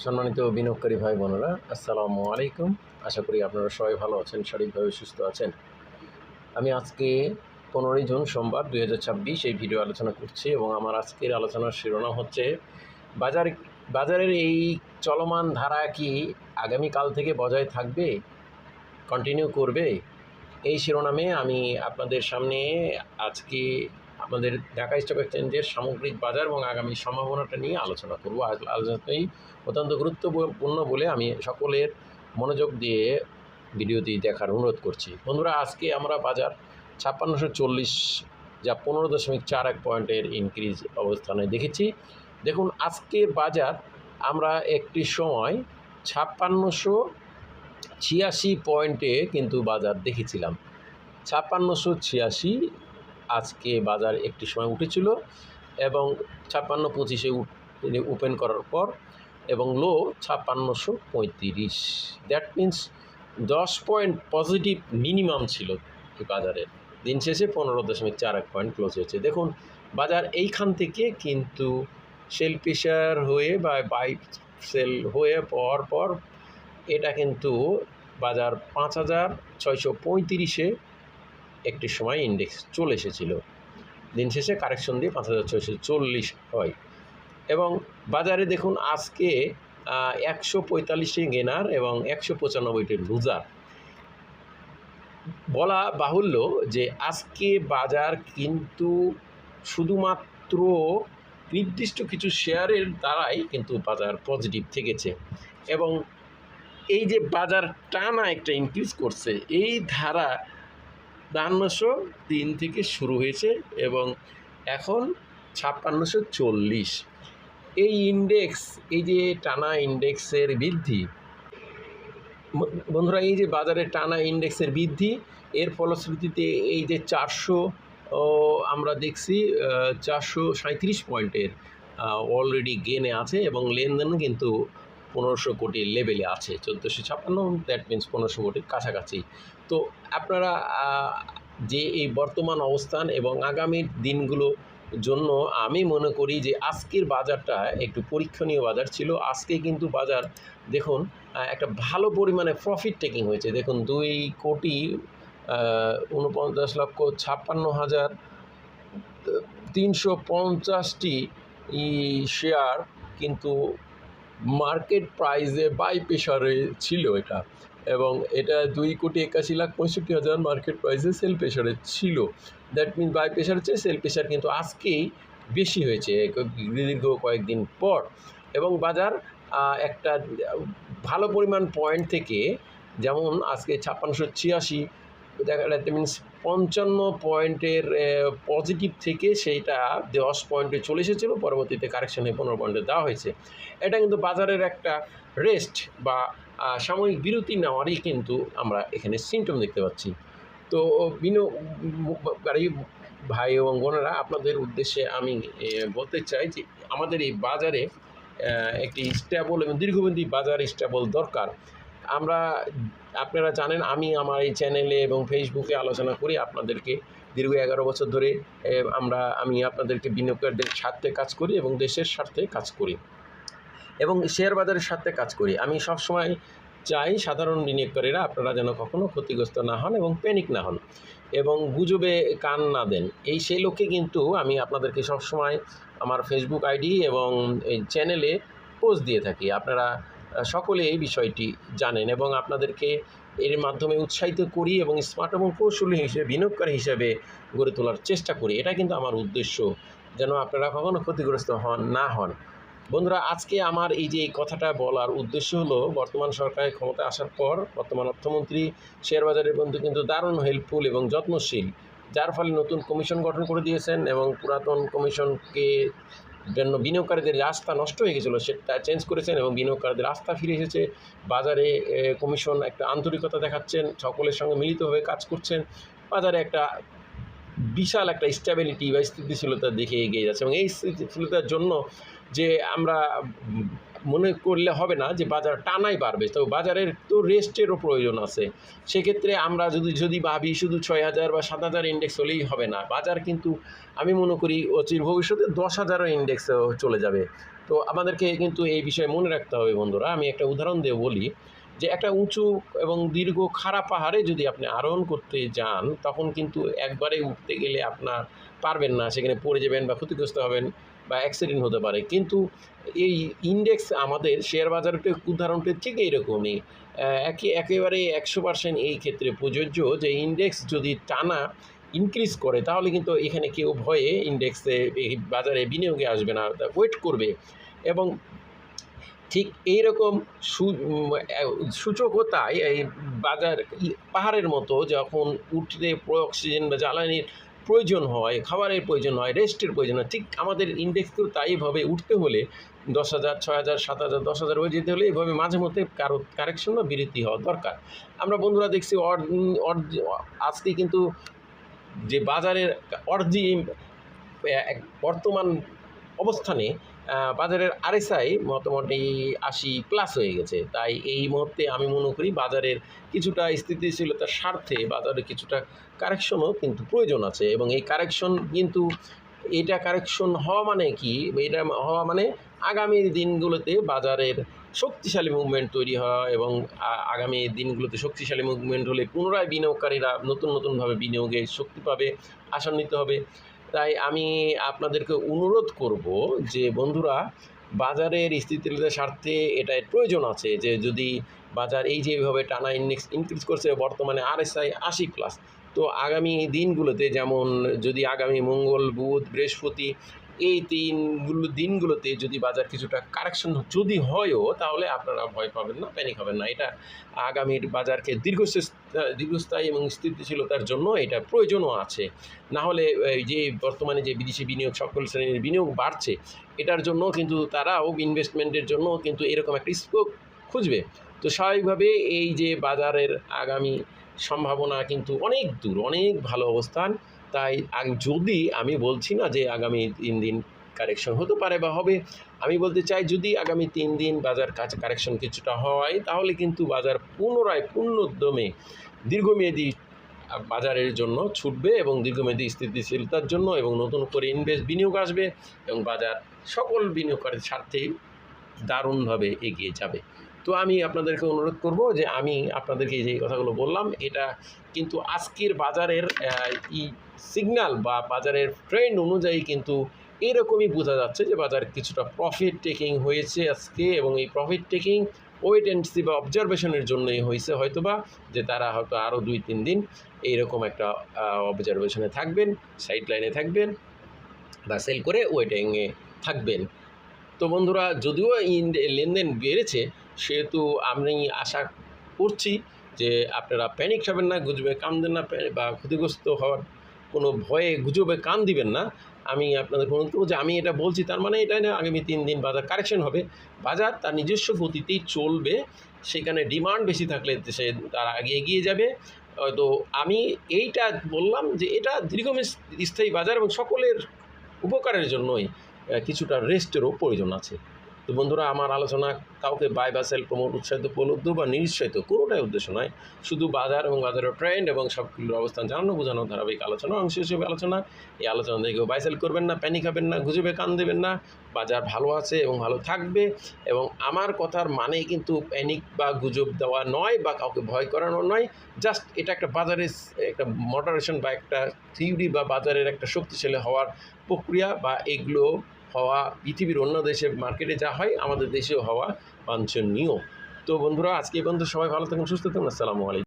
সম্মানিত বিনিয়োগকারী ভাই বোনেরা, আসসালামু আলাইকুম। আশা করি আপনারা সবাই ভালো আছেন, সঠিকভাবে সুস্থ আছেন। আমি আজকে 15ই জুন সোমবার 2026 এই ভিডিও আলোচনা করছি এবং আমার আজকের আলোচনার শিরোনাম হচ্ছে বাজারের এই চলমান ধারা কি আগামীকাল থেকে বজায় থাকবে, কন্টিনিউ করবে? এই শিরোনামে আমি আপনাদের সামনে আজকে আমাদের ঢাকা স্টক এক্সচেঞ্জের সামগ্রিক বাজার এবং আগামী সম্ভাবনাটা নিয়ে আলোচনা করব। আলোচনাটাই অত্যন্ত গুরুত্বপূর্ণ বলে আমি সকলের মনোযোগ দিয়ে ভিডিওটি দেখার অনুরোধ করছি। বন্ধুরা, আজকে আমরা বাজার 5640 যা 15.41 পয়েন্টের ইনক্রিজ অবস্থানে দেখেছি। দেখুন, আজকের বাজার আমরা একটি সময় 5686 পয়েন্টে কিন্তু বাজার দেখেছিলাম। 5686 আজকে বাজার একটি সময় উঠেছিল এবং 5625-এ ওপেন করার পর এবং লো 5635। That means 10 point positive minimum ছিল এই বাজারের। দিন শেষে 15.41 পয়েন্ট ক্লোজ হয়েছে। দেখুন, বাজার এইখান থেকে কিন্তু সেল প্রেশার হয়ে বা বাই সেল হয়ে পর এটা কিন্তু বাজার 5635-এ একটি সময় ইন্ডেক্স চলে এসেছিল। দিন শেষে কারেকশন দিয়ে 5640 হয় এবং বাজারে দেখুন আজকে 145 গেনার এবং 195 লুজার। বলা বাহুল্য যে আজকে বাজার কিন্তু শুধুমাত্র নির্দিষ্ট কিছু শেয়ারের দ্বারাই কিন্তু বাজার পজিটিভ থেকেছে এবং এই যে বাজার টানা একটা ইনক্রিজ করছে, এই ধারা 5203 থেকে শুরু হয়েছে এবং এখন 5640। এই ইন্ডেক্স, এই যে টানা ইন্ডেক্সের বৃদ্ধি, বন্ধুরা, এই যে বাজারের টানা ইন্ডেক্সের বৃদ্ধি, এর ফলশ্রুতিতে এই যে 400 আমরা দেখছি 437 পয়েন্টের অলরেডি গেনে আছে এবং লেনদেন কিন্তু 1500 কোটির লেভেলে আছে। 1456, দ্যাট মিনস 1500 কোটির কাছাকাছি। তো আপনারা যে এই বর্তমান অবস্থান এবং আগামীর দিনগুলো জন্য আমি মনে করি যে আজকের বাজারটা একটু পরীক্ষণীয় বাজার ছিল। আজকে কিন্তু বাজার দেখুন একটা ভালো পরিমাণে প্রফিট টেকিং হয়েছে। দেখুন 2,49,56,350টি শেয়ার কিন্তু মার্কেট প্রাইসে বাই প্রেশারে ছিল এটা, এবং এটা 2,81,65,000 মার্কেট প্রাইসে সেল প্রেশারে ছিল। দ্যাট মিনস বাই প্রেশার চেয়ে সেল প্রেশার কিন্তু আজকেই বেশি হয়েছে দীর্ঘ কয়েকদিন পর, এবং বাজার একটা ভালো পরিমাণ পয়েন্ট থেকে, যেমন আজকে 5686 দেখা, দ্যাট মিনস 55 পয়েন্টের পজিটিভ থেকে সেইটা 10 পয়েন্টে চলে এসেছিলো, পরবর্তীতে কারেকশনে 15 পয়েন্টে দেওয়া হয়েছে। এটা কিন্তু বাজারের একটা রেস্ট বা সাময়িক বিরতি নেওয়ারই কিন্তু আমরা এখানে সিমটম দেখতে পাচ্ছি। তো বিনিয়োগকারী ভাই এবং বোনেরা, আপনাদের উদ্দেশ্যে আমি বলতে চাই যে আমাদের এই বাজারে একটি স্টেবল এবং দীর্ঘমেয়াদী বাজার স্টেবল দরকার। আপনারা জানেন আমি আমার এই চ্যানেলে এবং ফেসবুকে আলোচনা করি আপনাদেরকে দীর্ঘ 11 বছর ধরে। আমি আপনাদেরকে বিনিয়োগকারীদের স্বার্থে কাজ করি এবং দেশের স্বার্থে কাজ করি এবং শেয়ার বাজারের স্বার্থে কাজ করি। আমি সবসময় চাই সাধারণ বিনিয়োগকারীরা আপনারা যেন কখনো ক্ষতিগ্রস্ত না হন এবং প্যানিক না হন এবং গুজবে কান না দেন। সেই লক্ষ্যে কিন্তু আমি আপনাদেরকে সবসময় আমার ফেসবুক আইডি এবং এই চ্যানেলে পোস্ট দিয়ে থাকি। আপনারা সকলে এই বিষয়টি জানেন এবং আপনাদেরকে এর মাধ্যমে উৎসাহিত করি এবং স্মার্ট এবং কৌশলী হিসেবে বিনিয়োগকারী হিসেবে গড়ে তোলার চেষ্টা করি। এটা কিন্তু আমার উদ্দেশ্য, যেন আপনারা কখনো ক্ষতিগ্রস্ত না হন। বন্ধুরা, আজকে আমার এই যে কথাটা বলার উদ্দেশ্য হলো, বর্তমান সরকারের ক্ষমতা আসার পর বর্তমান অর্থমন্ত্রী শেয়ার বাজারের বন্ধু কিন্তু দারুণ হেল্পফুল এবং যত্নশীল, যার ফলে নতুন কমিশন গঠন করে দিয়েছেন এবং পুরাতন কমিশনকে জন্য বিনিয়োগকারীদের আস্থা নষ্ট হয়ে গেছিলো সেটা চেঞ্জ করেছেন এবং বিনিয়োগকারীদের আস্থা ফিরে এসেছে। বাজারে কমিশন একটা আন্তরিকতা দেখাচ্ছেন, সকলের সঙ্গে মিলিতভাবে কাজ করছেন, বাজারে একটা বিশাল একটা স্টেবিলিটি বা স্থিতিশীলতা দেখে এগিয়ে যাচ্ছে এবং এই স্থিতিশীলতার জন্য যে আমরা মনে করলে হবে না যে বাজার টানাই বাড়বে, তো বাজারের তো রেস্টেরও প্রয়োজন আছে। সেক্ষেত্রে আমরা যদি ভাবি শুধু ৬,০০০ বা ৭,০০০ ইন্ডেক্স হলেই হবে না, বাজার কিন্তু আমি মনে করি অচির ভবিষ্যতে ১০,০০০ ইন্ডেক্সেও চলে যাবে। তো আমাদেরকে কিন্তু এই বিষয়ে মনে রাখতে হবে বন্ধুরা। আমি একটা উদাহরণ দিয়ে বলি যে একটা উঁচু এবং দীর্ঘ খাড়া পাহাড়ে যদি আপনি আরোহণ করতে যান, তখন কিন্তু একবারে উঠতে গেলে আপনার পারবেন না, সেখানে পড়ে যাবেন বা ক্ষতিগ্রস্ত হবেন বা অ্যাক্সিডেন্ট হতে পারে। কিন্তু এই ইন্ডেক্স আমাদের শেয়ার বাজারটা উদাহরণটা ঠিক এইরকমই। একেবারে ১০০% এই ক্ষেত্রে প্রযোজ্য যে ইন্ডেক্স যদি টানা ইনক্রিজ করে, তাহলে কিন্তু এখানে কেউ ভয়ে ইন্ডেক্সে এই বাজারে বিনিয়োগে আসবে না, ওয়েট করবে। এবং ঠিক এইরকম সূচকও তাই, এই বাজার পাহাড়ের মতো যখন উঠতে অক্সিজেন বা জ্বালানির প্রয়োজন হয়, খাবারের প্রয়োজন হয়, রেস্টের প্রয়োজন হয়, ঠিক আমাদের ইন্ডেক্সকেও তাইভাবে উঠতে হলে ১০,০০০, ৬,০০০, ৭,০০০, ১০,০০০ হয়ে যেতে হলে এইভাবে মাঝে মধ্যে কারেকশন বা বিরতি হওয়া দরকার। আমরা বন্ধুরা দেখছি আজকে কিন্তু যে বাজারের বর্তমান অবস্থানে বাজারের আরএসআই মোটামুটি ৮০+ হয়ে গেছে। তাই এই মুহূর্তে আমি মনে করি বাজারের কিছুটা স্থিতিশীলতার স্বার্থে বাজারে কিছুটা কারেকশনও কিন্তু প্রয়োজন আছে, এবং এই কারেকশন কিন্তু কারেকশন হওয়া মানে কি, এটা হওয়া মানে আগামী দিনগুলোতে বাজারের শক্তিশালী মুভমেন্ট তৈরি হওয়া, এবং আগামী দিনগুলোতে শক্তিশালী মুভমেন্ট হলে পুনরায় বিনিয়োগকারীরা নতুনভাবে বিনিয়োগে শক্তি পাবে, আশান্বিত হবে। তাই আমি আপনাদেরকে অনুরোধ করব যে বন্ধুরা, বাজারের স্থিতিশীলতার স্বার্থে এটার প্রয়োজন আছে যে যদি বাজার এই যে এভাবে টানা ইন্ডেক্স ইনক্রিজ করছে, বর্তমানে আরএসআই ৮০+, তো আগামী দিনগুলোতে যেমন যদি আগামী মঙ্গল, বুধ, বৃহস্পতি এই দিনগুলোতে যদি বাজার কিছুটা কারেকশন যদি হয়ও, তাহলে আপনারা ভয় পাবেন না, প্যানিক হবেন না। এটা আগামীর বাজারকে দীর্ঘস্থায়ী এবং স্থিতিশীলতার জন্য এটা প্রয়োজনও আছে। না হলে এই যে বর্তমানে যে বিদেশি বিনিয়োগ, সকল শ্রেণীর বিনিয়োগ বাড়ছে, এটার জন্য কিন্তু তারাও ইনভেস্টমেন্টের জন্য কিন্তু এরকম একটা স্কোপ খুঁজবে। তো স্বাভাবিকভাবে এই যে বাজারের আগামী সম্ভাবনা কিন্তু অনেক দূর, অনেক ভালো অবস্থান। তাই যদি আমি বলছি না যে আগামী ৩ দিন কারেকশন হতে পারে বা হবে, আমি বলতে চাই যদি আগামী ৩ দিন বাজার কারেকশন কিছুটা হয়, তাহলে কিন্তু বাজার পুনরায় পূর্ণোদ্যমে দীর্ঘমেয়াদী বাজারের জন্য ছুটবে, এবং দীর্ঘমেয়াদী স্থিতিশীলতার জন্য এবং নতুন করে বিনিয়োগ আসবে, এবং বাজার সকল বিনিয়োগকারীর স্বার্থেই দারুণভাবে এগিয়ে যাবে। তো আমি আপনাদেরকে অনুরোধ করব যে আমি আপনাদেরকে যে কথাগুলো বললাম, এটা কিন্তু আজকের বাজারের সিগন্যাল বা বাজারের ট্রেন্ড অনুযায়ী কিন্তু এরকমই বোঝা যাচ্ছে যে বাজার কিছুটা প্রফিট টেকিং হয়েছে আজকে, এবং এই profit taking wait and see বা অবজারভেশনের জন্যই হয়েছে হয়তোবা, যে তারা হয়তো আরও ২-৩ দিন এইরকম একটা অবজারভেশনে থাকবেন, সাইড লাইনে থাকবেন বা সেল করে ওয়েটিংয়ে থাকবেন। তো বন্ধুরা, যদিও লেনদেন বেড়েছে, সেহেতু আমি আশা করছি যে আপনারা প্যানিক হবেন না, গুজবে কান দেন না, বা ক্ষতিগ্রস্ত হওয়ার কোনো ভয়ে গুজবে কান দিবেন না। আমি আপনাদের অনুরোধ করব যে আমি এটা বলছি তার মানে এটা না আগামী ৩ দিন বাজার কারেকশন হবে। বাজার তার নিজস্ব গতিতেই চলবে, সেখানে ডিমান্ড বেশি থাকলে সে তার আগে এগিয়ে যাবে। তো আমি এইটা বললাম যে এটা দীর্ঘস্থায়ী বাজার এবং সকলের উপকারের জন্যই কিছুটা রেস্টেরও প্রয়োজন আছে। তো বন্ধুরা, আমার আলোচনা কাউকে বাই বা সেল, প্রমোট, উৎসাহিত, প্রলুব্ধ বা নিরুৎসাহিত কোনোটাই উদ্দেশ্য নয়, শুধু বাজার এবং বাজারের ট্রেন্ড এবং সবগুলোর অবস্থান জানানো বোঝানো ধারাবাহিক আলোচনা অংশ হিসেবে আলোচনা। এই আলোচনা থেকে কেউ বাই সেল করবেন না, প্যানিক হবেন না, গুজবে কান দেবেন না। বাজার ভালো আছে এবং ভালো থাকবে, এবং আমার কথার মানে কিন্তু প্যানিক বা গুজব দেওয়া নয় বা কাউকে ভয় করানো নয়। জাস্ট এটা একটা বাজারের একটা মডারেশন বা একটা থিওরি বা বাজারের একটা শক্তিশালী হওয়ার প্রক্রিয়া, বা এগুলো হওয়া পৃথিবীর অন্য দেশের মার্কেটে যা হয় আমাদের দেশেও হওয়া বাঞ্ছনীয়। তো বন্ধুরা, আজকে এই পর্যন্ত, সবাই ভালো থাকুন, সুস্থ থাকুন, আসসালামু আলাইকুম।